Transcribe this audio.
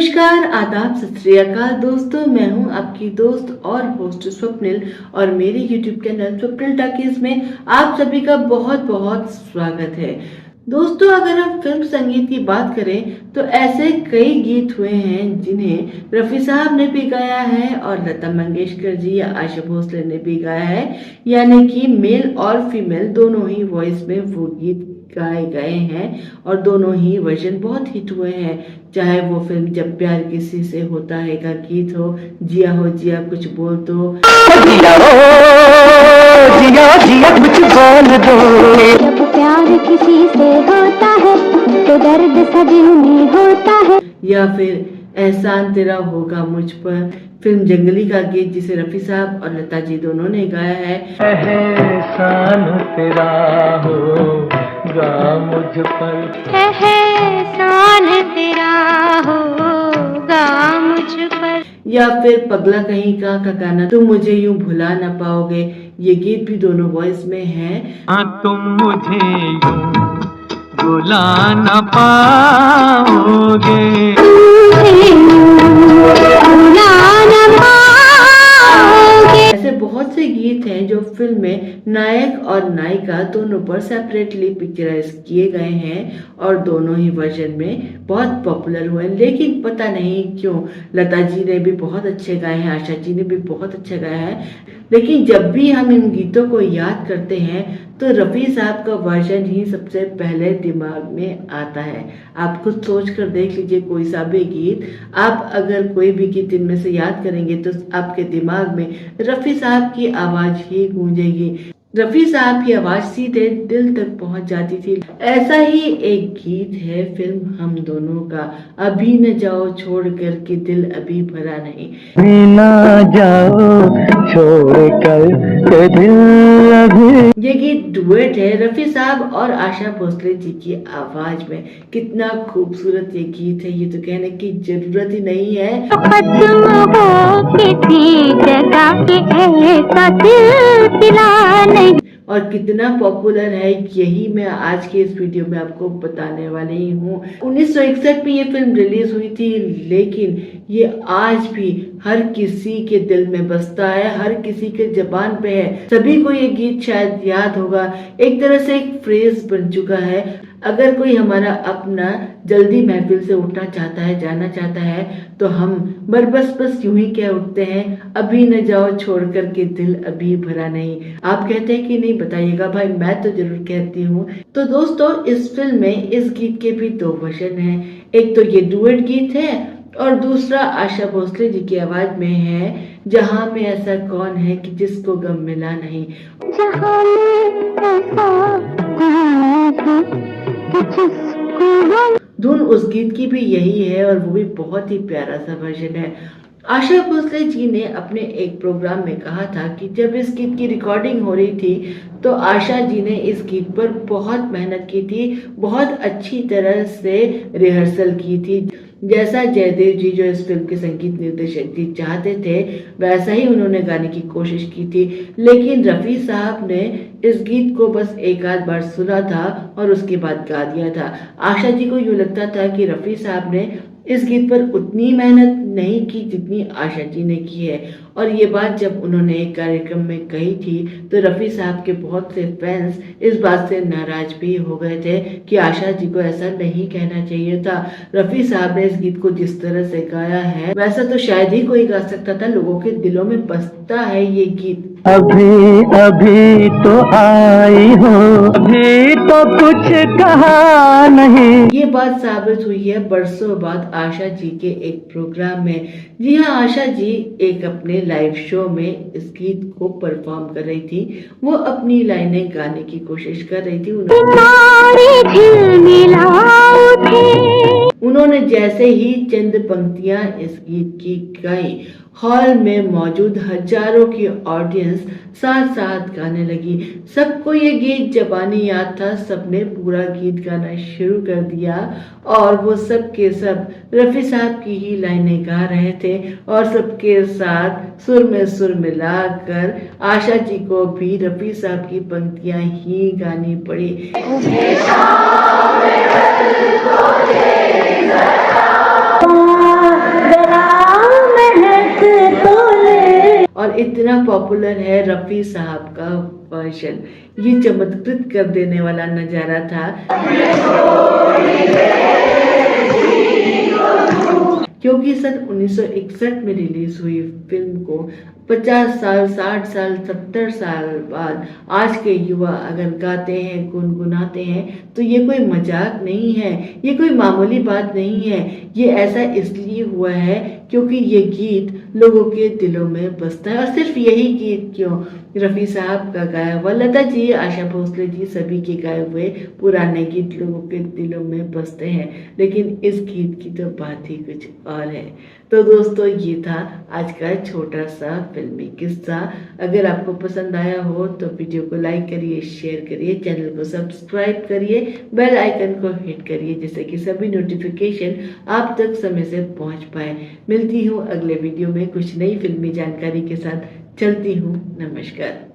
नमस्कार, आदाब, सत श्री अकाल दोस्तों। मैं हूं आपकी दोस्त और होस्ट स्वप्निल और मेरे यूट्यूब चैनल स्वप्निल टॉकीज में आप सभी का बहुत बहुत स्वागत है। दोस्तों, अगर हम फिल्म संगीत की बात करें तो ऐसे कई गीत हुए हैं जिन्हें रफ़ी साहब ने भी गाया है और लता मंगेशकर जी या आशा भोसले ने भी गाया है, यानी कि मेल और फीमेल दोनों ही वॉइस में वो गीत गाए गए हैं और दोनों ही वर्जन बहुत हिट हुए हैं। चाहे वो फिल्म जब प्यार किसी से होता है का गीत हो जिया कुछ बोल दो, जिया जिया कुछ बोल दो। जब प्यार किसी से होता है तो दर्द सदियों में होता है, या फिर एहसान तेरा होगा मुझ पर, फिल्म जंगली का गीत जिसे रफ़ी साहब और लता जी दोनों ने गाया है। एहसान तेरा होगा मुझ पर, एहसान तेरा होगा मुझ पर, या फिर पगला कहीं का गाना तुम मुझे यूं भुला ना पाओगे, ये गीत भी दोनों वॉइस में है। तुम मुझे यूं भुला न पाओगे। ऐसे बहुत से गीत हैं जो फिल्म में नायक और नायिका दोनों पर सेपरेटली पिक्चराइज किए गए हैं और दोनों ही वर्जन में बहुत पॉपुलर हुए। लेकिन पता नहीं क्यों लता जी ने भी बहुत अच्छे गाए हैं, आशा जी ने भी बहुत अच्छा गाया है, लेकिन जब भी हम इन गीतों को याद करते हैं तो रफ़ी साहब का वर्जन ही सबसे पहले दिमाग में आता है। आप खुद सोच कर देख लीजिए, कोई सा भी गीत आप अगर कोई भी गीत इनमें से याद करेंगे तो आपके दिमाग में रफ़ी साहब की आवाज़ ही गूंजेगी। रफ़ी साहब की आवाज़ सीधे दिल तक पहुंच जाती थी। ऐसा ही एक गीत है फिल्म हम दोनों का, अभी न जाओ छोड़ कर के दिल अभी भरा नहीं। अभी ना जाओ छोड़ कर के दिल अभी। ये गीत डुएट है रफ़ी साहब और आशा भोसले जी की आवाज में। कितना खूबसूरत ये गीत है, ये तो कहने की जरूरत ही नहीं है। खत्म हो किसी जगह के ऐसा सिलसिला नहीं। और कितना पॉपुलर है यही मैं आज के इस वीडियो में आपको बताने वाली हूँ। 1961 में ये फिल्म रिलीज हुई थी, लेकिन ये आज भी हर किसी के दिल में बसता है, हर किसी के जबान पे है। सभी को ये गीत शायद याद होगा, एक तरह से एक फ्रेज बन चुका है। अगर कोई हमारा अपना जल्दी महफिल से उठना चाहता है, जाना चाहता है, तो हम बस यूं ही कह उठते हैं, अभी न जाओ छोड़ कर के दिल अभी भरा नहीं। आप कहते हैं कि नहीं? बताइएगा भाई, मैं तो जरूर कहती हूँ। तो दोस्तों, इस फिल्म में इस गीत के भी दो वर्जन हैं। एक तो ये डुएट गीत है और दूसरा आशा भोसले जी की आवाज में है, जहां में ऐसा कौन है कि जिसको गम मिला नहीं। धुन उस गीत की भी यही है और वो भी बहुत ही प्यारा सा वर्जन है। आशा भोसले जी ने अपने एक प्रोग्राम में कहा था कि जब इस गीत की रिकॉर्डिंग हो रही थी तो आशा जी ने इस गीत पर बहुत मेहनत की थी, बहुत अच्छी तरह से रिहर्सल की थी। जैसा जयदेव जी जो इस फिल्म के संगीत निर्देशक जी चाहते थे वैसा ही उन्होंने गाने की कोशिश की थी, लेकिन रफ़ी साहब ने इस गीत को बस एक आध बार सुना था और उसके बाद गा दिया था। आशा जी को यूँ लगता था कि रफ़ी साहब ने इस गीत पर उतनी मेहनत नहीं की जितनी आशा जी ने की है। और ये बात जब उन्होंने एक कार्यक्रम में कही थी तो रफ़ी साहब के बहुत से फैंस इस बात से नाराज भी हो गए थे कि आशा जी को ऐसा नहीं कहना चाहिए था। रफ़ी साहब ने इस गीत को जिस तरह से गाया है वैसा तो शायद ही कोई गा सकता था, लोगों के दिलों में बसता है ये गीत। अभी अभी तो आई हो, अभी तो कुछ कहा नहीं। ये बात साबित हुई है बरसों बाद आशा जी के एक प्रोग्राम में। जी हाँ, आशा जी एक अपने लाइव शो में इस गीत को परफॉर्म कर रही थी। वो अपनी लाइनें गाने की कोशिश कर रही थी। उन्होंने जैसे ही चंद पंक्तियां इस गीत की गाई, हॉल में मौजूद हजारों की ऑडियंस साथ साथ गाने लगी। सबको ये गीत जबानी याद था, सबने पूरा गीत गाना शुरू कर दिया और वो सब के सब रफ़ी साहब की ही लाइनें गा रहे थे और सबके साथ सुर में सुर मिलाकर आशा जी को भी रफ़ी साहब की पंक्तियां ही गानी पड़ी। और इतना पॉपुलर है रफ़ी साहब का वर्जन। ये चमत्कृत कर देने वाला नज़ारा था, क्योंकि सन 1961 में रिलीज हुई फिल्म को 50 साल, 60 साल, 70 साल बाद आज के युवा अगर गाते हैं, गुनगुनाते हैं, तो ये कोई मजाक नहीं है, ये कोई मामूली बात नहीं है। ये ऐसा इसलिए हुआ है क्योंकि ये गीत लोगों के दिलों में बसता है। और सिर्फ यही गीत क्यों, रफ़ी साहब का गाया हुआ, लता जी, आशा भोसले जी, सभी के गाए हुए पुराने गीत लोगों के दिलों में बसते हैं, लेकिन इस गीत की तो बात ही कुछ और है। तो दोस्तों, ये था आज का छोटा सा फिल्मी किस्सा। अगर आपको पसंद आया हो तो वीडियो को लाइक करिए, शेयर करिए, चैनल को सब्सक्राइब करिए, बेल आइकन को हिट करिए, जिससे कि सभी नोटिफिकेशन आप तक समय से पहुंच पाए। मिलती हूँ अगले वीडियो में कुछ नई फिल्मी जानकारी के साथ। चलती हूँ, नमस्कार।